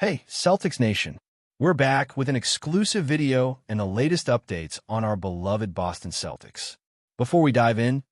Hey, Celtics Nation. We're back with an exclusive video and the latest updates on our beloved Boston Celtics. Before we dive in,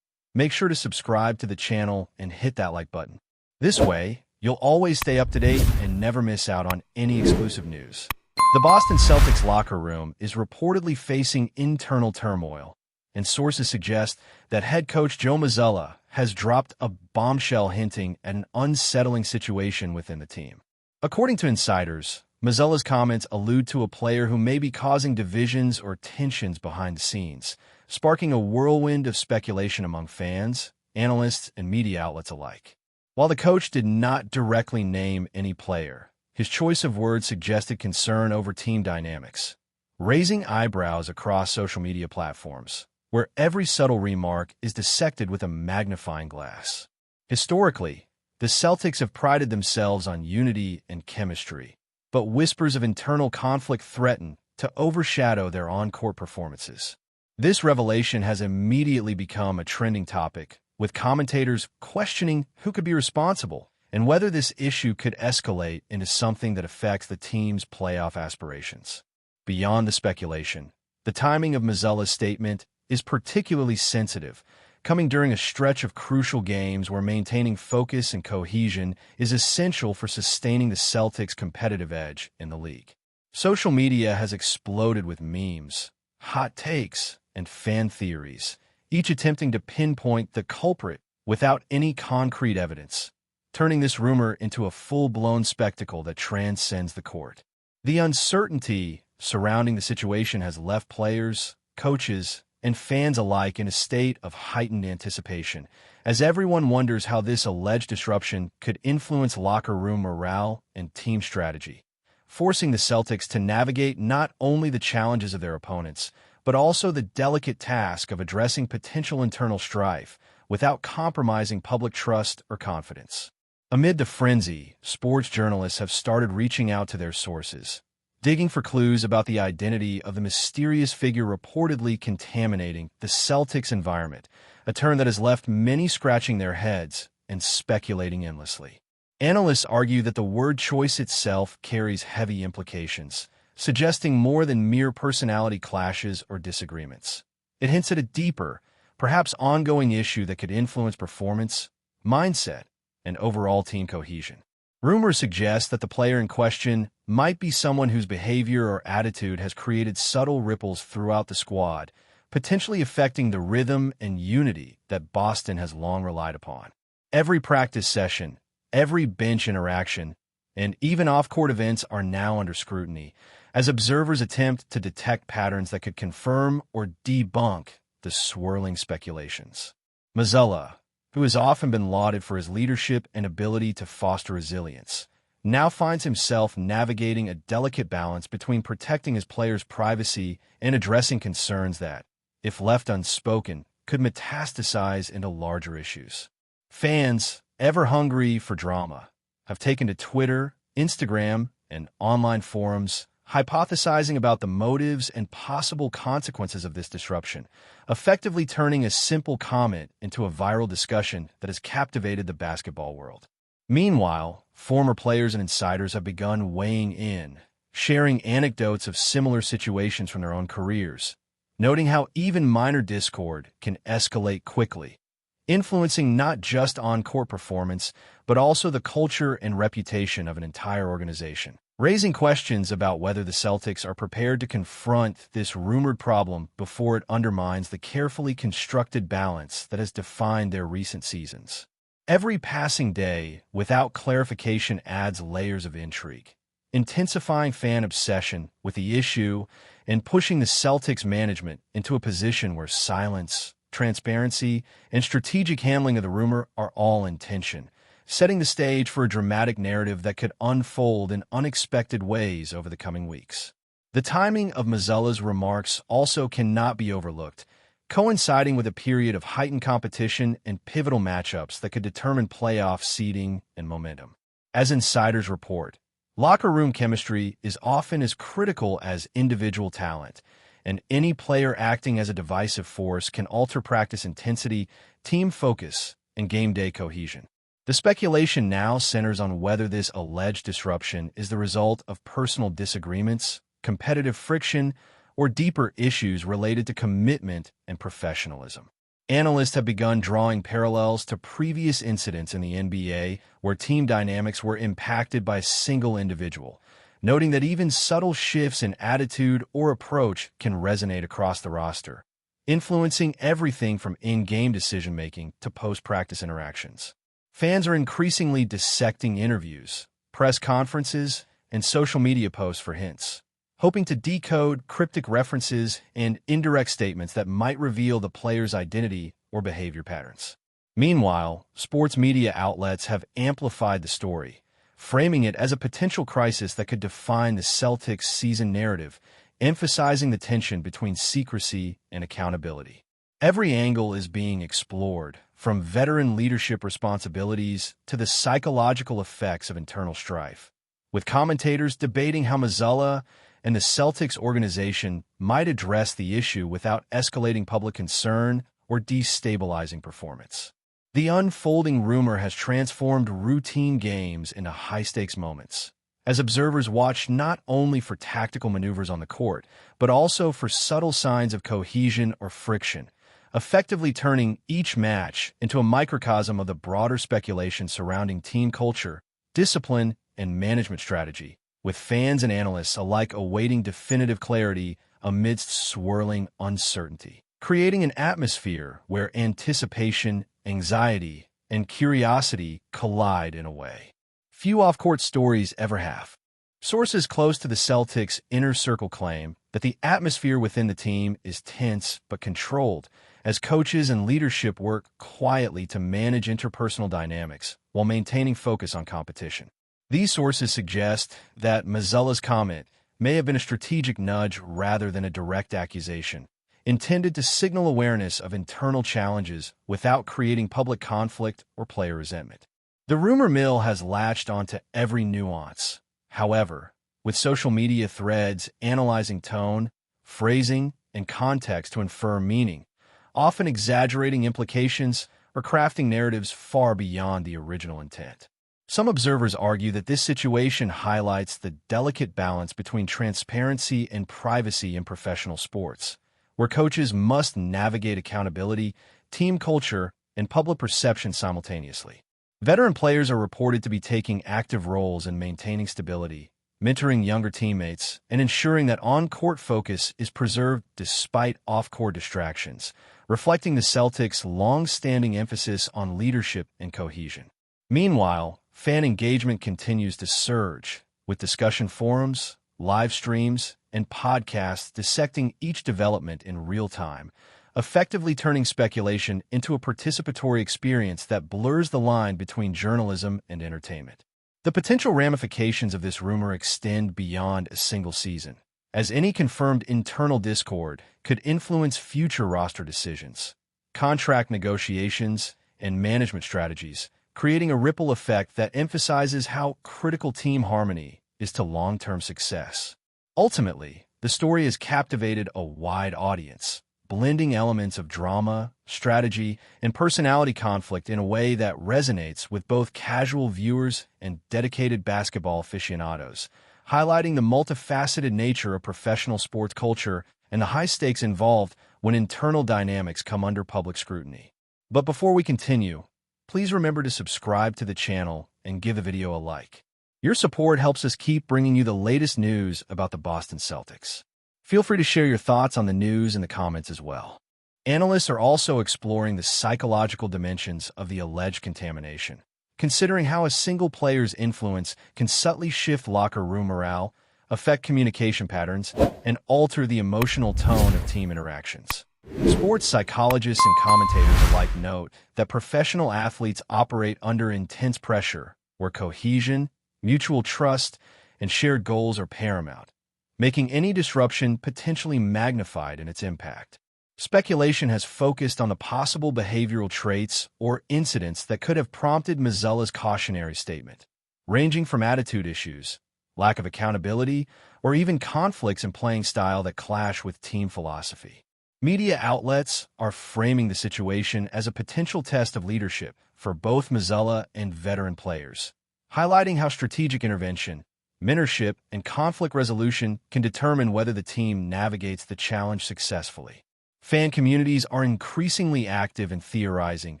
make sure to subscribe to the channel and hit that like button. This way, you'll always stay up to date and never miss out on any exclusive news. The Boston Celtics locker room is reportedly facing internal turmoil, and sources suggest that head coach Joe MAZZULLA has dropped a bombshell hinting at an unsettling situation within the team. According to insiders, MAZZULLA's comments allude to a player who may be causing divisions or tensions behind the scenes, sparking a whirlwind of speculation among fans, analysts, and media outlets alike. While the coach did not directly name any player, his choice of words suggested concern over team dynamics, raising eyebrows across social media platforms, where every subtle remark is dissected with a magnifying glass. Historically, the Celtics have prided themselves on unity and chemistry, but whispers of internal conflict threaten to overshadow their on-court performances. This revelation has immediately become a trending topic, with commentators questioning who could be responsible and whether this issue could escalate into something that affects the team's playoff aspirations. Beyond the speculation, the timing of MAZZULLA's statement is particularly sensitive, coming during a stretch of crucial games where maintaining focus and cohesion is essential for sustaining the Celtics' competitive edge in the league. Social media has exploded with memes, hot takes, and fan theories, each attempting to pinpoint the culprit without any concrete evidence, turning this rumor into a full-blown spectacle that transcends the court. The uncertainty surrounding the situation has left players, coaches, and fans alike in a state of heightened anticipation, as everyone wonders how this alleged disruption could influence locker room morale and team strategy, forcing the Celtics to navigate not only the challenges of their opponents, but also the delicate task of addressing potential internal strife without compromising public trust or confidence. Amid the frenzy, sports journalists have started reaching out to their sources, digging for clues about the identity of the mysterious figure reportedly contaminating the Celtics environment, a term that has left many scratching their heads and speculating endlessly. Analysts argue that the word choice itself carries heavy implications, suggesting more than mere personality clashes or disagreements. It hints at a deeper, perhaps ongoing issue that could influence performance, mindset, and overall team cohesion. Rumors suggest that the player in question might be someone whose behavior or attitude has created subtle ripples throughout the squad, potentially affecting the rhythm and unity that Boston has long relied upon. Every practice session, every bench interaction, and even off-court events are now under scrutiny, as observers attempt to detect patterns that could confirm or debunk the swirling speculations. MAZZULLA, who has often been lauded for his leadership and ability to foster resilience, now finds himself navigating a delicate balance between protecting his players' privacy and addressing concerns that, if left unspoken, could metastasize into larger issues. Fans, ever hungry for drama, have taken to Twitter, Instagram, and online forums, hypothesizing about the motives and possible consequences of this disruption, effectively turning a simple comment into a viral discussion that has captivated the basketball world. Meanwhile, former players and insiders have begun weighing in, sharing anecdotes of similar situations from their own careers, noting how even minor discord can escalate quickly, influencing not just on-court performance, but also the culture and reputation of an entire organization, raising questions about whether the Celtics are prepared to confront this rumored problem before it undermines the carefully constructed balance that has defined their recent seasons. Every passing day without clarification adds layers of intrigue, intensifying fan obsession with the issue and pushing the Celtics management into a position where silence, transparency, and strategic handling of the rumor are all in tension, setting the stage for a dramatic narrative that could unfold in unexpected ways over the coming weeks. The timing of MAZZULLA's remarks also cannot be overlooked, coinciding with a period of heightened competition and pivotal matchups that could determine playoff seeding and momentum. As insiders report, locker room chemistry is often as critical as individual talent, and any player acting as a divisive force can alter practice intensity, team focus, and game day cohesion. The speculation now centers on whether this alleged disruption is the result of personal disagreements, competitive friction, or deeper issues related to commitment and professionalism. Analysts have begun drawing parallels to previous incidents in the NBA where team dynamics were impacted by a single individual, noting that even subtle shifts in attitude or approach can resonate across the roster, influencing everything from in-game decision-making to post-practice interactions. Fans are increasingly dissecting interviews, press conferences, and social media posts for hints, hoping to decode cryptic references and indirect statements that might reveal the player's identity or behavior patterns. Meanwhile, sports media outlets have amplified the story, framing it as a potential crisis that could define the Celtics' season narrative, emphasizing the tension between secrecy and accountability. Every angle is being explored, from veteran leadership responsibilities to the psychological effects of internal strife, with commentators debating how MAZZULLA and the Celtics organization might address the issue without escalating public concern or destabilizing performance. The unfolding rumor has transformed routine games into high-stakes moments, as observers watch not only for tactical maneuvers on the court, but also for subtle signs of cohesion or friction, effectively turning each match into a microcosm of the broader speculation surrounding team culture, discipline, and management strategy, with fans and analysts alike awaiting definitive clarity amidst swirling uncertainty, creating an atmosphere where anticipation, anxiety, and curiosity collide in a way few off-court stories ever have. Sources close to the Celtics' inner circle claim that the atmosphere within the team is tense but controlled, as coaches and leadership work quietly to manage interpersonal dynamics while maintaining focus on competition. These sources suggest that MAZZULLA's comment may have been a strategic nudge rather than a direct accusation, intended to signal awareness of internal challenges without creating public conflict or player resentment. The rumor mill has latched onto every nuance. However, with social media threads analyzing tone, phrasing, and context to infer meaning, often exaggerating implications or crafting narratives far beyond the original intent. Some observers argue that this situation highlights the delicate balance between transparency and privacy in professional sports, where coaches must navigate accountability, team culture, and public perception simultaneously. Veteran players are reported to be taking active roles in maintaining stability, mentoring younger teammates, and ensuring that on-court focus is preserved despite off-court distractions, reflecting the Celtics' long-standing emphasis on leadership and cohesion. Meanwhile, fan engagement continues to surge, with discussion forums, live streams, and podcasts dissecting each development in real time, effectively turning speculation into a participatory experience that blurs the line between journalism and entertainment. The potential ramifications of this rumor extend beyond a single season, as any confirmed internal discord could influence future roster decisions, contract negotiations, and management strategies, creating a ripple effect that emphasizes how critical team harmony is to long-term success. Ultimately, the story has captivated a wide audience, blending elements of drama, strategy, and personality conflict in a way that resonates with both casual viewers and dedicated basketball aficionados, highlighting the multifaceted nature of professional sports culture and the high stakes involved when internal dynamics come under public scrutiny. But before we continue, please remember to subscribe to the channel and give the video a like. Your support helps us keep bringing you the latest news about the Boston Celtics. Feel free to share your thoughts on the news in the comments as well. Analysts are also exploring the psychological dimensions of the alleged contamination, considering how a single player's influence can subtly shift locker room morale, affect communication patterns, and alter the emotional tone of team interactions. Sports psychologists and commentators alike note that professional athletes operate under intense pressure, where cohesion, mutual trust, and shared goals are paramount, making any disruption potentially magnified in its impact. Speculation has focused on the possible behavioral traits or incidents that could have prompted MAZZULLA's cautionary statement, ranging from attitude issues, lack of accountability, or even conflicts in playing style that clash with team philosophy. Media outlets are framing the situation as a potential test of leadership, for both MAZZULLA and veteran players, highlighting how strategic intervention, mentorship, and conflict resolution can determine whether the team navigates the challenge successfully. Fan communities are increasingly active in theorizing,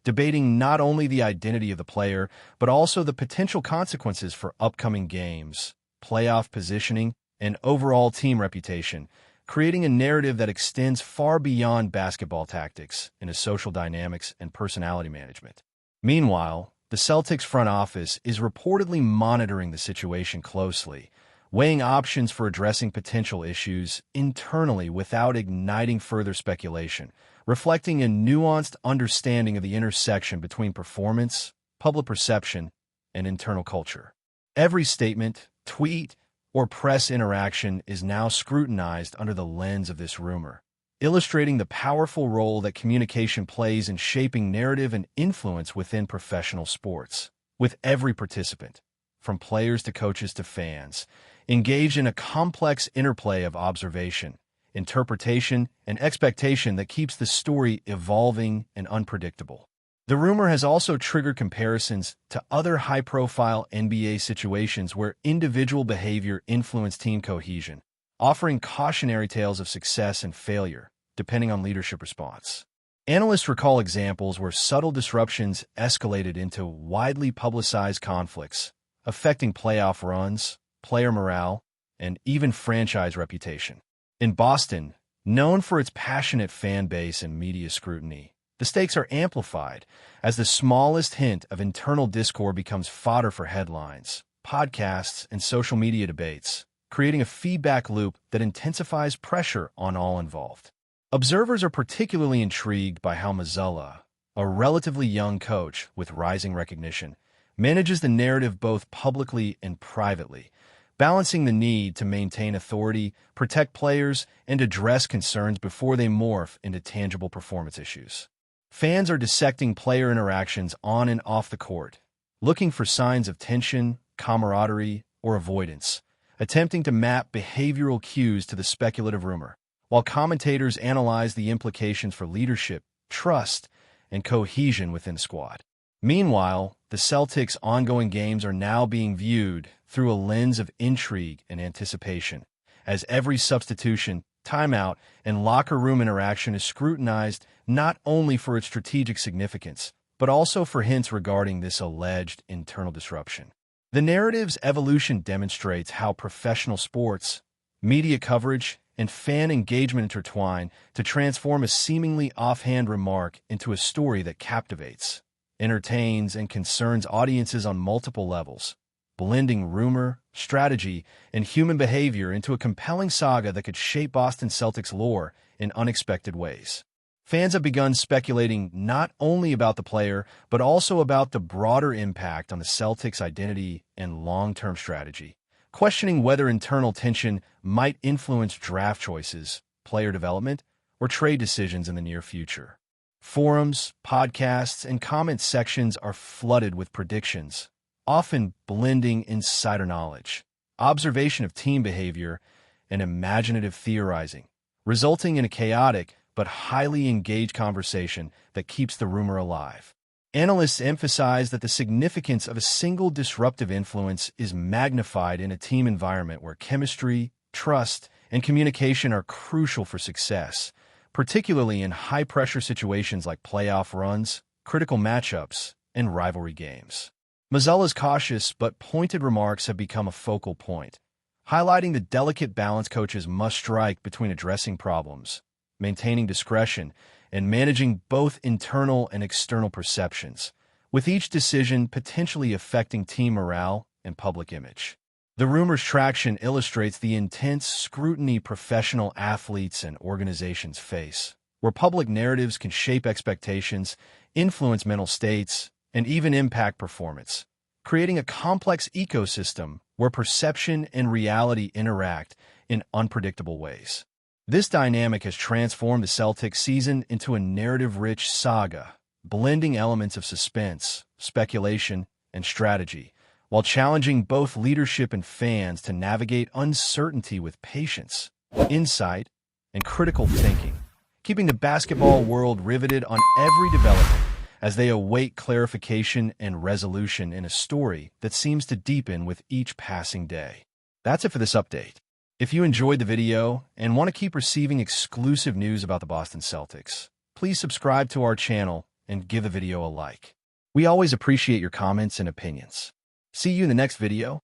debating not only the identity of the player, but also the potential consequences for upcoming games, playoff positioning, and overall team reputation, creating a narrative that extends far beyond basketball tactics into social dynamics and personality management. Meanwhile, the Celtics front office is reportedly monitoring the situation closely, weighing options for addressing potential issues internally without igniting further speculation, reflecting a nuanced understanding of the intersection between performance, public perception, and internal culture. Every statement, tweet, or press interaction is now scrutinized under the lens of this rumor, illustrating the powerful role that communication plays in shaping narrative and influence within professional sports. With every participant, from players to coaches to fans, engaged in a complex interplay of observation, interpretation, and expectation that keeps the story evolving and unpredictable. The rumor has also triggered comparisons to other high-profile NBA situations where individual behavior influenced team cohesion, offering cautionary tales of success and failure, depending on leadership response. Analysts recall examples where subtle disruptions escalated into widely publicized conflicts, affecting playoff runs, player morale, and even franchise reputation. In Boston, known for its passionate fan base and media scrutiny, the stakes are amplified as the smallest hint of internal discord becomes fodder for headlines, podcasts, and social media debates, creating a feedback loop that intensifies pressure on all involved. Observers are particularly intrigued by how MAZZULLA, a relatively young coach with rising recognition, manages the narrative both publicly and privately, balancing the need to maintain authority, protect players, and address concerns before they morph into tangible performance issues. Fans are dissecting player interactions on and off the court, looking for signs of tension, camaraderie, or avoidance, attempting to map behavioral cues to the speculative rumor, while commentators analyze the implications for leadership, trust, and cohesion within the squad. Meanwhile, the Celtics' ongoing games are now being viewed through a lens of intrigue and anticipation, as every substitution, timeout, and locker room interaction is scrutinized not only for its strategic significance, but also for hints regarding this alleged internal disruption. The narrative's evolution demonstrates how professional sports, media coverage, and fan engagement intertwine to transform a seemingly offhand remark into a story that captivates, entertains, and concerns audiences on multiple levels, blending rumor, strategy, and human behavior into a compelling saga that could shape Boston Celtics lore in unexpected ways. Fans have begun speculating not only about the player, but also about the broader impact on the Celtics' identity and long-term strategy, questioning whether internal tension might influence draft choices, player development, or trade decisions in the near future. Forums, podcasts, and comment sections are flooded with predictions, often blending insider knowledge, observation of team behavior, and imaginative theorizing, resulting in a chaotic but highly engaged conversation that keeps the rumor alive. Analysts emphasize that the significance of a single disruptive influence is magnified in a team environment where chemistry, trust, and communication are crucial for success, particularly in high-pressure situations like playoff runs, critical matchups, and rivalry games. MAZZULLA's cautious but pointed remarks have become a focal point, highlighting the delicate balance coaches must strike between addressing problems, maintaining discretion, and managing both internal and external perceptions, with each decision potentially affecting team morale and public image. The rumor's traction illustrates the intense scrutiny professional athletes and organizations face, where public narratives can shape expectations, influence mental states, and even impact performance, creating a complex ecosystem where perception and reality interact in unpredictable ways. This dynamic has transformed the Celtics season into a narrative-rich saga, blending elements of suspense, speculation, and strategy, while challenging both leadership and fans to navigate uncertainty with patience, insight, and critical thinking, keeping the basketball world riveted on every development as they await clarification and resolution in a story that seems to deepen with each passing day. That's it for this update. If you enjoyed the video and want to keep receiving exclusive news about the Boston Celtics, please subscribe to our channel and give the video a like. We always appreciate your comments and opinions. See you in the next video.